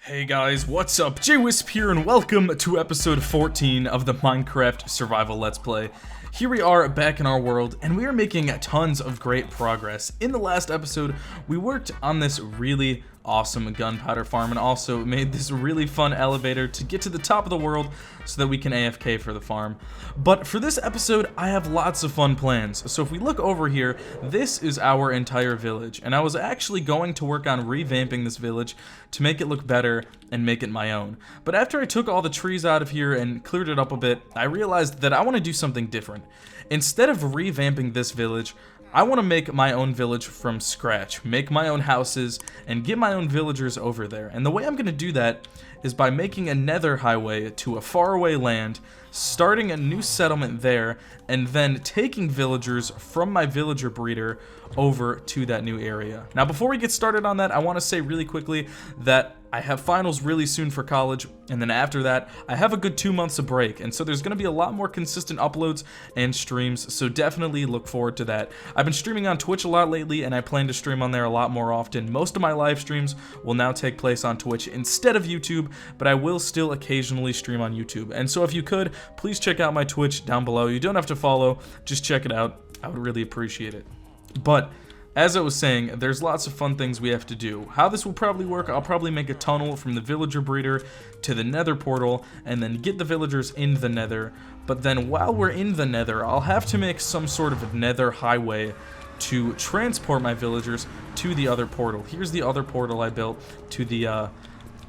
Hey guys, what's up? JWhisp here and welcome to episode 14 of the Minecraft Survival Let's Play. Here we are back in our world and we are making tons of great progress. In the last episode, we worked on this really awesome gunpowder farm and also made this really fun elevator to get to the top of the world so that we can AFK for the farm. But for this episode, I have lots of fun plans. So if we look over here, this is our entire village, and I was actually going to work on revamping this village to make it look better and make it my own. But after I took all the trees out of here and cleared it up a bit, I realized that I want to do something different. Instead of revamping this village, I want to make my own village from scratch, make my own houses, and get my own villagers over there. And the way I'm going to do that is by making a nether highway to a faraway land, starting a new settlement there, and then taking villagers from my villager breeder over to that new area. Now before we get started on that, I want to say really quickly that I have finals really soon for college, and then after that, I have a good 2 months of break, and so there's going to be a lot more consistent uploads and streams, so definitely look forward to that. I've been streaming on Twitch a lot lately, and I plan to stream on there a lot more often. Most of my live streams will now take place on Twitch instead of YouTube, but I will still occasionally stream on YouTube, and so if you could, please check out my Twitch down below. You don't have to follow, just check it out. I would really appreciate it. But as I was saying, there's lots of fun things we have to do. How this will probably work, I'll probably make a tunnel from the villager breeder to the nether portal and then get the villagers in the nether. But then while we're in the nether, I'll have to make some sort of nether highway to transport my villagers to the other portal. Here's the other portal I built to the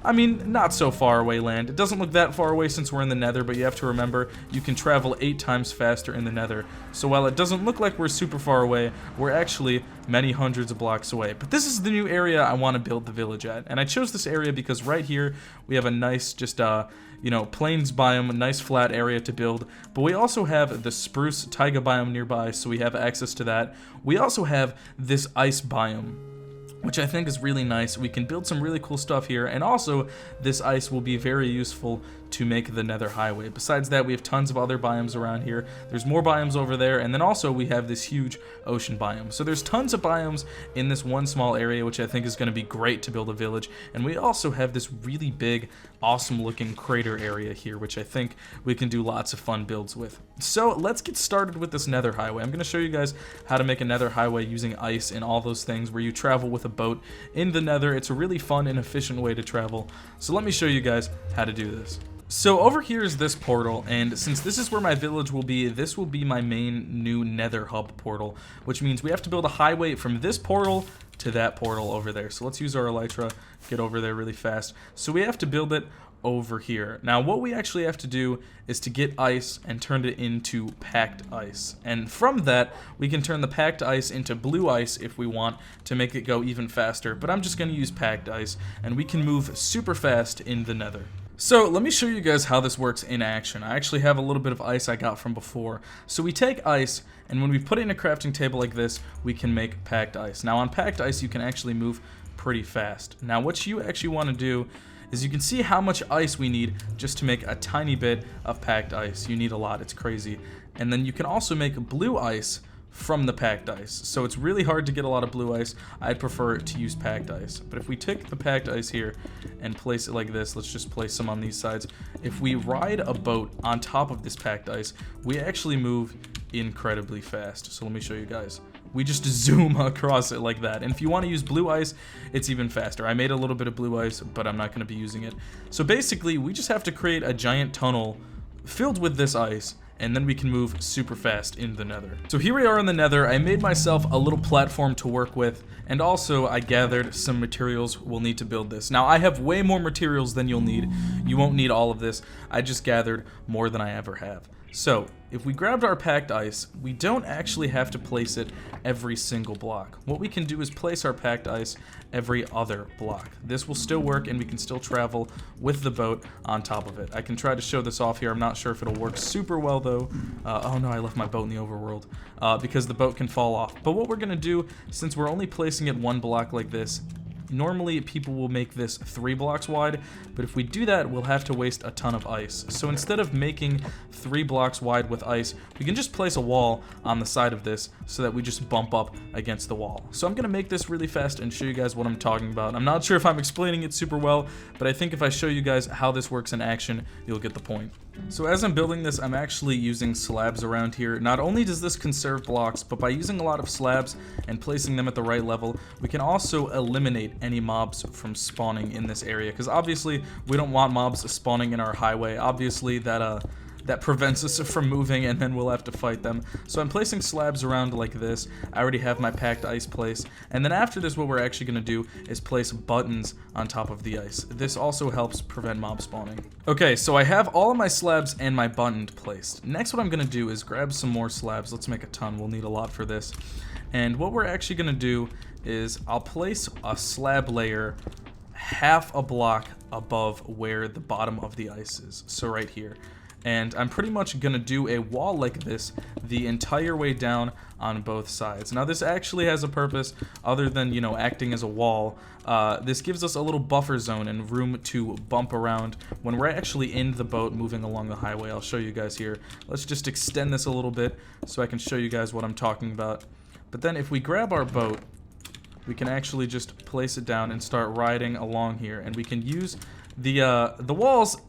not so far away land. It doesn't look that far away since we're in the nether, but you have to remember you can travel 8 times faster in the nether. So while it doesn't look like we're super far away, we're actually many hundreds of blocks away. But this is the new area I want to build the village at. And I chose this area because right here we have a nice plains biome, a nice flat area to build. But we also have the spruce taiga biome nearby, so we have access to that. We also have this ice biome, which I think is really nice. We can build some really cool stuff here, and also this ice will be very useful to make the nether highway. Besides that, we have tons of other biomes around here. There's more biomes over there, and then also we have this huge ocean biome. So there's tons of biomes in this one small area, which I think is going to be great to build a village. And we also have this really big, awesome looking crater area here, which I think we can do lots of fun builds with. So let's get started with this nether highway. I'm going to show you guys how to make a nether highway using ice and all those things where you travel with a boat in the nether. It's a really fun and efficient way to travel. So let me show you guys how to do this. So over here is this portal, and since this is where my village will be, this will be my main new nether hub portal, which means we have to build a highway from this portal to that portal over there. So let's use our elytra, get over there really fast. So we have to build it over here. Now what we actually have to do is to get ice and turn it into packed ice, and from that we can turn the packed ice into blue ice if we want to make it go even faster, but I'm just going to use packed ice and we can move super fast in the nether. So let me show you guys how this works in action. I actually have a little bit of ice I got from before. So we take ice, and when we put it in a crafting table like this, we can make packed ice. Now on packed ice you can actually move pretty fast. Now what you actually want to do is you can see how much ice we need just to make a tiny bit of packed ice. You need a lot, it's crazy. And then you can also make blue ice from the packed ice. So it's really hard to get a lot of blue ice. I'd prefer to use packed ice. But if we take the packed ice here and place it like this, let's just place some on these sides. If we ride a boat on top of this packed ice, we actually move incredibly fast. So let me show you guys. We just zoom across it like that. And if you want to use blue ice, it's even faster. I made a little bit of blue ice, but I'm not going to be using it. So basically, we just have to create a giant tunnel filled with this ice, and then we can move super fast in the nether. So here we are in the nether. I made myself a little platform to work with, and also I gathered some materials we'll need to build this. Now I have way more materials than you'll need. You won't need all of this. I just gathered more than I ever have. So if we grabbed our packed ice, we don't actually have to place it every single block. What we can do is place our packed ice every other block. This will still work, and we can still travel with the boat on top of it. I can try to show this off here. I'm not sure if it'll work super well though. Oh no, I left my boat in the overworld because the boat can fall off. But what we're gonna do, since we're only placing it one block like this, Normally, people will make this 3 blocks wide, but if we do that, we'll have to waste a ton of ice. So instead of making 3 blocks wide with ice, we can just place a wall on the side of this so that we just bump up against the wall. So I'm gonna make this really fast and show you guys what I'm talking about. I'm not sure if I'm explaining it super well, but I think if I show you guys how this works in action, you'll get the point. So as I'm building this, I'm actually using slabs around here. Not only does this conserve blocks, but by using a lot of slabs and placing them at the right level, we can also eliminate any mobs from spawning in this area. Because obviously, we don't want mobs spawning in our highway. Obviously, that prevents us from moving, and then we'll have to fight them. So I'm placing slabs around like this. I already have my packed ice place. And then after this, what we're actually going to do is place buttons on top of the ice. This also helps prevent mob spawning. Okay, so I have all of my slabs and my button placed. Next, what I'm going to do is grab some more slabs. Let's make a ton. We'll need a lot for this. And what we're actually going to do is I'll place a slab layer half a block above where the bottom of the ice is. So right here. And I'm pretty much going to do a wall like this the entire way down on both sides. Now this actually has a purpose other than, you know, acting as a wall. This gives us a little buffer zone and room to bump around when we're actually in the boat moving along the highway. I'll show you guys here. Let's just extend this a little bit so I can show you guys what I'm talking about. But then if we grab our boat, we can actually just place it down and start riding along here, and we can use the walls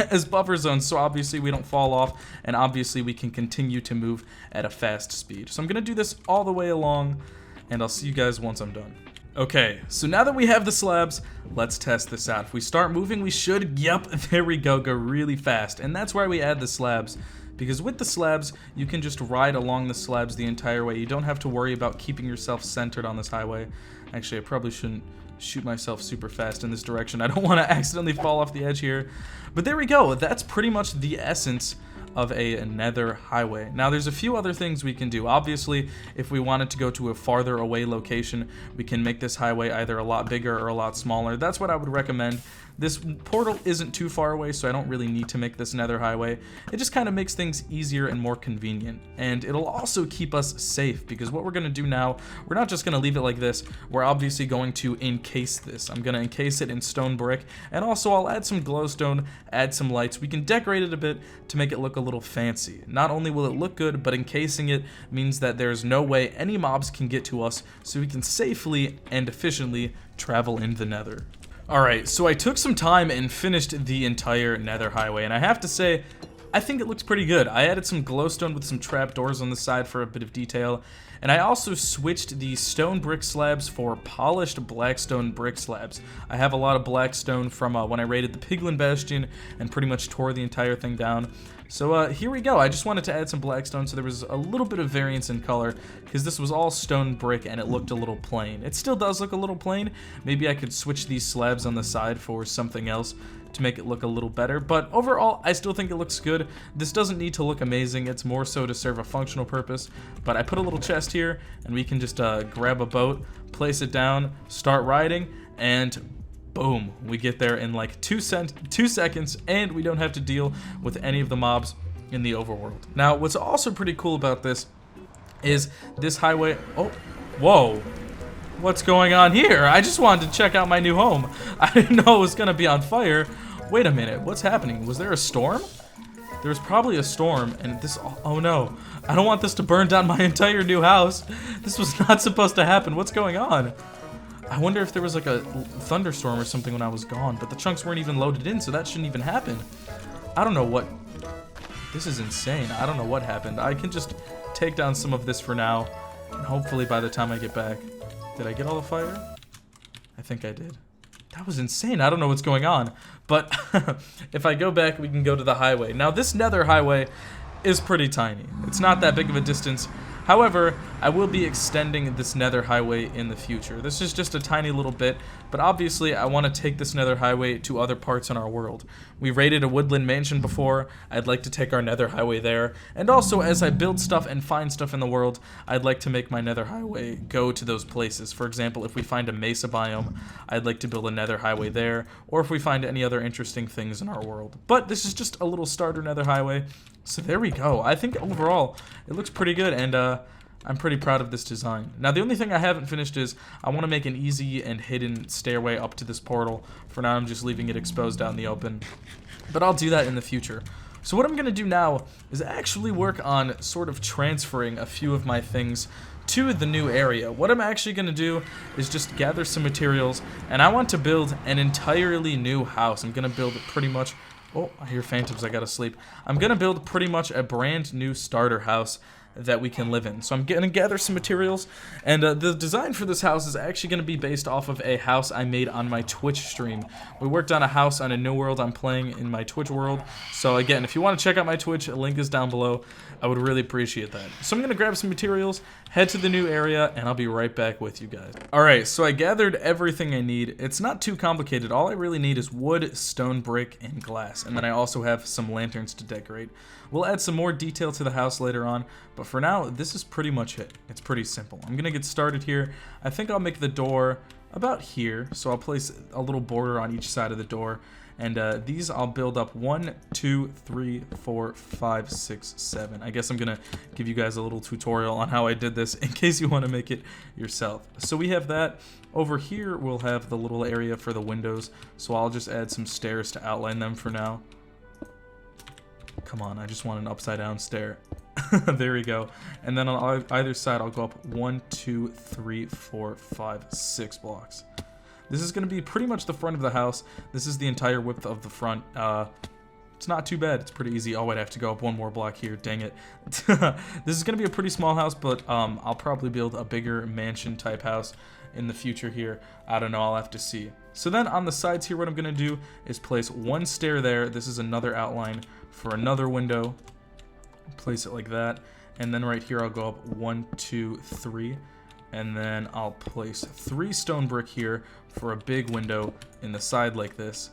as buffer zones, so obviously we don't fall off, and obviously we can continue to move at a fast speed. So I'm gonna do this all the way along, and I'll see you guys once I'm done. Okay, so now that we have the slabs, let's test this out. If we start moving, we should, yep, there we go really fast, and that's why we add the slabs. Because with the slabs, you can just ride along the slabs the entire way. You don't have to worry about keeping yourself centered on this highway. Actually, I probably shouldn't shoot myself super fast in this direction. I don't want to accidentally fall off the edge here. But there we go. That's pretty much the essence of a nether highway. Now there's a few other things we can do. Obviously, if we wanted to go to a farther away location, we can make this highway either a lot bigger or a lot smaller. That's what I would recommend. This portal isn't too far away, so I don't really need to make this nether highway. It just kind of makes things easier and more convenient. And it'll also keep us safe, because what we're going to do now, we're not just going to leave it like this. We're obviously going to encase this. I'm going to encase it in stone brick, and also I'll add some glowstone, add some lights. We can decorate it a bit to make it look a little fancy. Not only will it look good, but encasing it means that there's no way any mobs can get to us, so we can safely and efficiently travel in the nether. Alright, so I took some time and finished the entire nether highway, and I have to say, I think it looks pretty good. I added some glowstone with some trapdoors on the side for a bit of detail, and I also switched the stone brick slabs for polished blackstone brick slabs. I have a lot of blackstone from when I raided the Piglin Bastion and pretty much tore the entire thing down. So here we go. I just wanted to add some blackstone so there was a little bit of variance in color, because this was all stone brick and it looked a little plain. It still does look a little plain. Maybe I could switch these slabs on the side for something else to make it look a little better, but overall I still think it looks good. This doesn't need to look amazing, it's more so to serve a functional purpose. But I put a little chest here, and we can just grab a boat, place it down, start riding, and boom, we get there in like 2 seconds, and we don't have to deal with any of the mobs in the overworld. Now, what's also pretty cool about this is this highway. Oh, whoa. What's going on here? I just wanted to check out my new home. I didn't know it was gonna be on fire. Wait a minute, what's happening? Was there a storm? There was probably a storm, and this, oh no. I don't want this to burn down my entire new house. This was not supposed to happen. What's going on? I wonder if there was like a thunderstorm or something when I was gone, but the chunks weren't even loaded in, so that shouldn't even happen. I don't know what, this is insane. I don't know what happened. I can just take down some of this for now, and hopefully by the time I get back. Did I get all the fire? I think I did. That was insane. I don't know what's going on. But if I go back, we can go to the highway. Now, this nether highway is pretty tiny. It's not that big of a distance. However, I will be extending this nether highway in the future. This is just a tiny little bit, but obviously I want to take this nether highway to other parts in our world. We raided a woodland mansion before. I'd like to take our nether highway there. And also, as I build stuff and find stuff in the world, I'd like to make my nether highway go to those places. For example, if we find a mesa biome, I'd like to build a nether highway there, or if we find any other interesting things in our world. But this is just a little starter nether highway. So there we go. I think overall it looks pretty good, and I'm pretty proud of this design. Now, the only thing I haven't finished is I want to make an easy and hidden stairway up to this portal. For now, I'm just leaving it exposed out in the open, but I'll do that in the future. So what I'm going to do now is actually work on sort of transferring a few of my things to the new area. What I'm actually going to do is just gather some materials, and I want to build an entirely new house. I'm going to build pretty much... Oh, I hear phantoms, I gotta sleep. I'm gonna build pretty much a brand new starter house that we can live in. So I'm gonna gather some materials, and the design for this house is actually gonna be based off of a house I made on my Twitch stream. We worked on a house on a new world I'm playing in my Twitch world. So again, if you want to check out my Twitch, a link is down below. I would really appreciate that. So I'm gonna grab some materials, head to the new area, and I'll be right back with you guys. Alright, so I gathered everything I need. It's not too complicated. All I really need is wood, stone, brick, and glass. And then I also have some lanterns to decorate. We'll add some more detail to the house later on, but for now, this is pretty much it. It's pretty simple. I'm gonna get started here. I think I'll make the door about here, so I'll place a little border on each side of the door. And these I'll build up 1, 2, 3, 4, 5, 6, 7. I guess I'm gonna give you guys a little tutorial on how I did this in case you want to make it yourself. So we have that. Over here we'll have the little area for the windows, so I'll just add some stairs to outline them for now. Come on, I just want an upside down stair. There we go. And then on either side I'll go up 1, 2, 3, 4, 5, 6 blocks. This is going to be pretty much the front of the house. This is the entire width of the front. It's not too bad. It's pretty easy. Oh, I'd have to go up one more block here. Dang it. This is going to be a pretty small house, but I'll probably build a bigger mansion type house in the future here. I don't know. I'll have to see. So then on the sides here, what I'm going to do is place one stair there. This is another outline for another window. Place it like that. And then right here, I'll go up 1, 2, 3. And then I'll place 3 stone brick here for a big window in the side like this.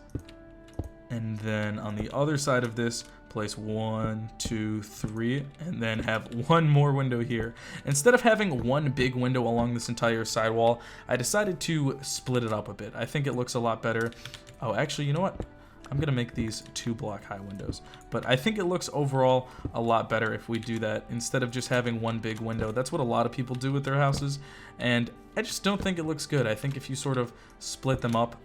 And then on the other side of this, place 1, 2, 3, and then have one more window here. Instead of having one big window along this entire sidewall, I decided to split it up a bit. I think it looks a lot better. Oh, actually, you know what? I'm gonna make these 2 block high windows, but I think it looks overall a lot better if we do that instead of just having one big window. That's what a lot of people do with their houses, and I just don't think it looks good. I think if you sort of split them up,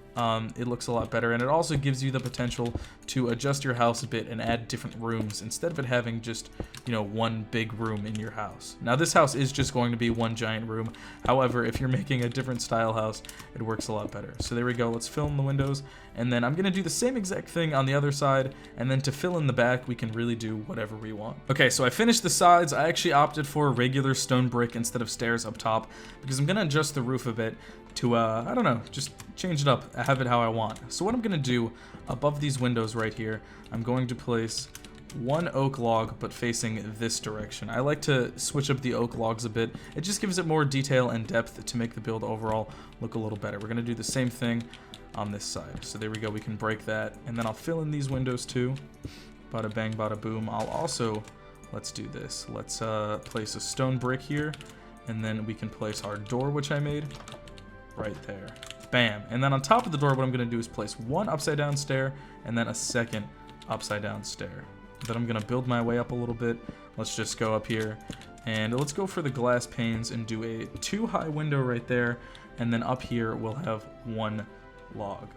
it looks a lot better, and it also gives you the potential to adjust your house a bit and add different rooms instead of it having just, you know, one big room in your house. Now this house is just going to be one giant room. However, if you're making a different style house, it works a lot better. So there we go. Let's fill in the windows, and then I'm gonna do the same exact thing on the other side, and then to fill in the back, we can really do whatever we want. Okay, so I finished the sides. I actually opted for regular stone brick instead of stairs up top because I'm gonna adjust the roof a bit to, I don't know, just change it up, have it how I want. So what I'm gonna do above these windows right here, I'm going to place one oak log, but facing this direction. I like to switch up the oak logs a bit. It just gives it more detail and depth to make the build overall look a little better. We're gonna do the same thing on this side. So there we go, we can break that, and then I'll fill in these windows too. Bada bang, bada boom. I'll also, let's do this. Let's place a stone brick here, and then we can place our door, which I made, right there. Bam. And then on top of the door, what I'm going to do is place one upside down stair and then a second upside down stair. Then I'm going to build my way up a little bit. Let's just go up here, and let's go for the glass panes and do a 2 high window right there, and then up here we'll have 1 log.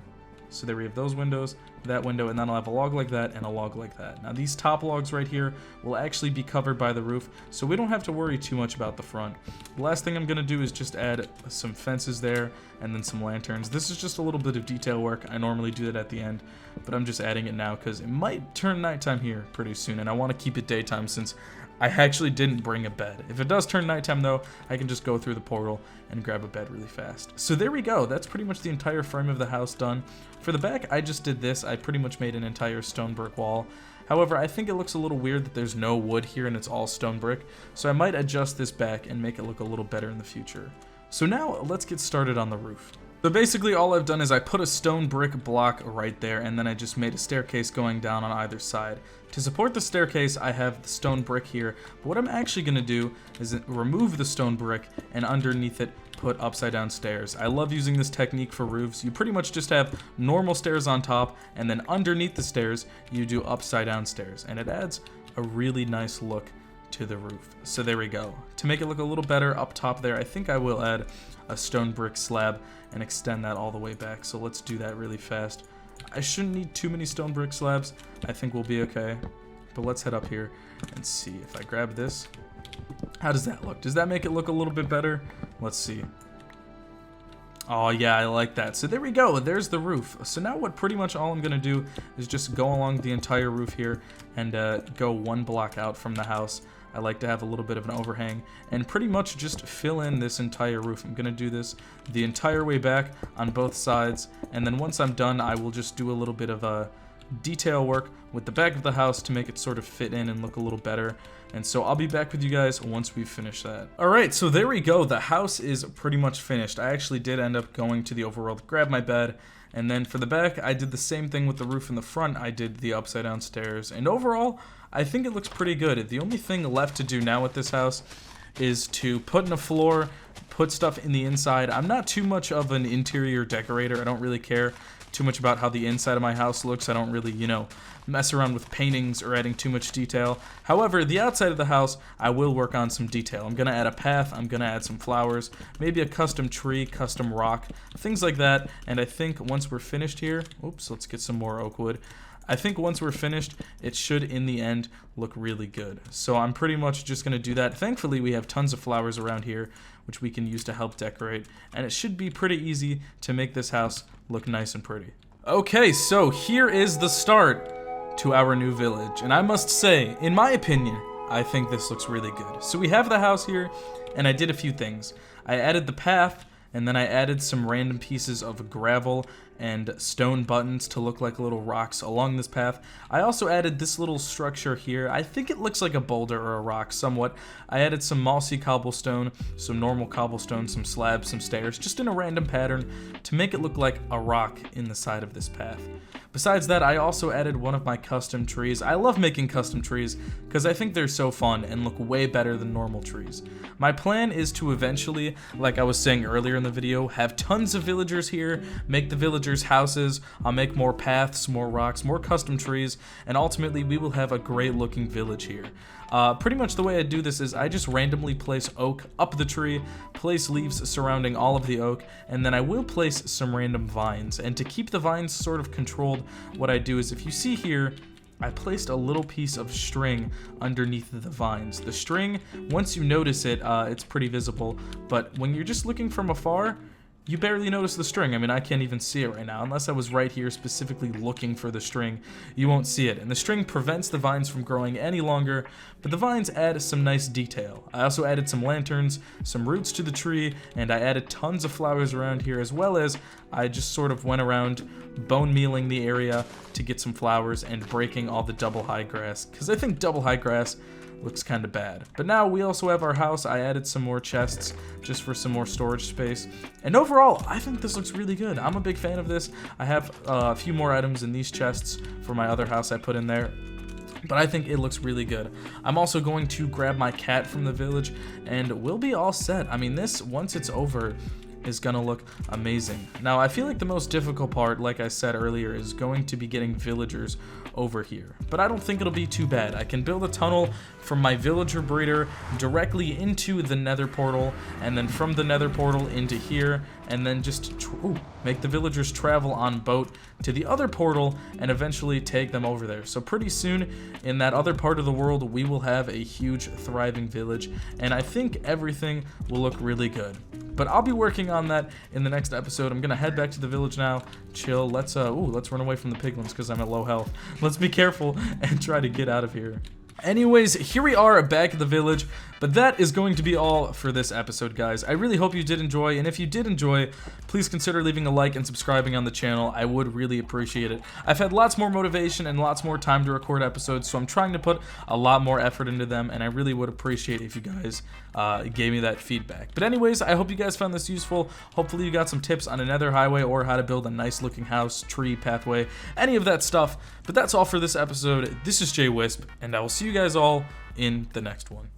So there we have those windows, that window, and then I'll have a log like that and a log like that. Now these top logs right here will actually be covered by the roof, so we don't have to worry too much about the front. The last thing I'm going to do is just add some fences there and then some lanterns. This is just a little bit of detail work. I normally do that at the end, but I'm just adding it now because it might turn nighttime here pretty soon, and I want to keep it daytime since I actually didn't bring a bed. If it does turn nighttime though, I can just go through the portal and grab a bed really fast. So there we go. That's pretty much the entire frame of the house done. For the back, I just did this. I pretty much made an entire stone brick wall. However, I think it looks a little weird that there's no wood here and it's all stone brick. So I might adjust this back and make it look a little better in the future. So now let's get started on the roof. So basically all I've done is I put a stone brick block right there, and then I just made a staircase going down on either side. To support the staircase, I have the stone brick here, but what I'm actually going to do is remove the stone brick and underneath it put upside down stairs. I love using this technique for roofs. You pretty much just have normal stairs on top, and then underneath the stairs you do upside down stairs, and it adds a really nice look to the roof. So there we go. To make it look a little better up top there, I think I will add a stone brick slab and extend that all the way back. So let's do that really fast. I shouldn't need too many stone brick slabs. I think we'll be okay. But let's head up here and see. If I grab this, how does that look? Does that make it look a little bit better? Let's see. Oh yeah, I like that. So there we go, there's the roof. So now what pretty much all I'm gonna do is just go along the entire roof here and go one block out from the house. I like to have a little bit of an overhang and pretty much just fill in this entire roof. I'm gonna do this the entire way back on both sides, and then once I'm done, I will just do a little bit of detail work with the back of the house to make it sort of fit in and look a little better. And so I'll be back with you guys once we finish that. Alright, so there we go. The house is pretty much finished. I actually did end up going to the overworld, grab my bed, and then for the back, I did the same thing with the roof in the front. I did the upside down stairs, and overall, I think it looks pretty good. The only thing left to do now with this house is to put in a floor, put stuff in the inside. I'm not too much of an interior decorator. I don't really care too much about how the inside of my house looks. I don't really, mess around with paintings or adding too much detail. However, the outside of the house, I will work on some detail. I'm gonna add a path, I'm gonna add some flowers, maybe a custom tree, custom rock, things like that. And I think once we're finished here, oops, let's get some more oak wood. I think once we're finished, it should, in the end, look really good. So I'm pretty much just going to do that. Thankfully, we have tons of flowers around here, which we can use to help decorate. And it should be pretty easy to make this house look nice and pretty. Okay, so here is the start to our new village. And I must say, in my opinion, I think this looks really good. So we have the house here, and I did a few things. I added the path, and then I added some random pieces of gravel and stone buttons to look like little rocks along this path. I also added this little structure here. I think it looks like a boulder or a rock somewhat. I added some mossy cobblestone, some normal cobblestone, some slabs, some stairs, just in a random pattern to make it look like a rock in the side of this path. Besides that, I also added one of my custom trees. I love making custom trees because I think they're so fun and look way better than normal trees. My plan is to eventually, like I was saying earlier in the video, have tons of villagers here, make the villagers houses, I'll make more paths, more rocks, more custom trees, and ultimately we will have a great looking village here. Pretty much the way I do this is I just randomly place oak up the tree, place leaves surrounding all of the oak, and then I will place some random vines. And to keep the vines sort of controlled, what I do is, if you see here, I placed a little piece of string underneath the vines. The string, once you notice it, it's pretty visible, but when you're just looking from afar, you barely notice the string. I mean, I can't even see it right now. Unless I was right here specifically looking for the string, you won't see it. And the string prevents the vines from growing any longer, but the vines add some nice detail. I also added some lanterns, some roots to the tree, and I added tons of flowers around here, as well as I just sort of went around bone mealing the area to get some flowers and breaking all the double high grass, because I think double high grass looks kind of bad. But now we also have our house. I added some more chests just for some more storage space. And overall, I think this looks really good. I'm a big fan of this. I have a few more items in these chests for my other house I put in there, but I think it looks really good. I'm also going to grab my cat from the village and we'll be all set. I mean, this, once it's over, is gonna look amazing. Now, I feel like the most difficult part, like I said earlier, is going to be getting villagers over here. But I don't think it'll be too bad. I can build a tunnel from my villager breeder directly into the nether portal, and then from the nether portal into here, and then just make the villagers travel on boat to the other portal and eventually take them over there. So pretty soon in that other part of the world, we will have a huge thriving village, and I think everything will look really good. But I'll be working on that in the next episode. I'm gonna head back to the village now, chill. Let's run away from the piglins because I'm at low health. Let's be careful and try to get out of here. Anyways, here we are back at the village, but that is going to be all for this episode, guys. I really hope you did enjoy, and if you did enjoy, please consider leaving a like and subscribing on the channel. I would really appreciate it. I've had lots more motivation and lots more time to record episodes, so I'm trying to put a lot more effort into them, and I really would appreciate if you guys gave me that feedback. But anyways, I hope you guys found this useful. Hopefully you got some tips on a nether highway or how to build a nice looking house, tree, pathway, any of that stuff. But that's all for this episode. This is JWhisp, and I will see you guys all in the next one.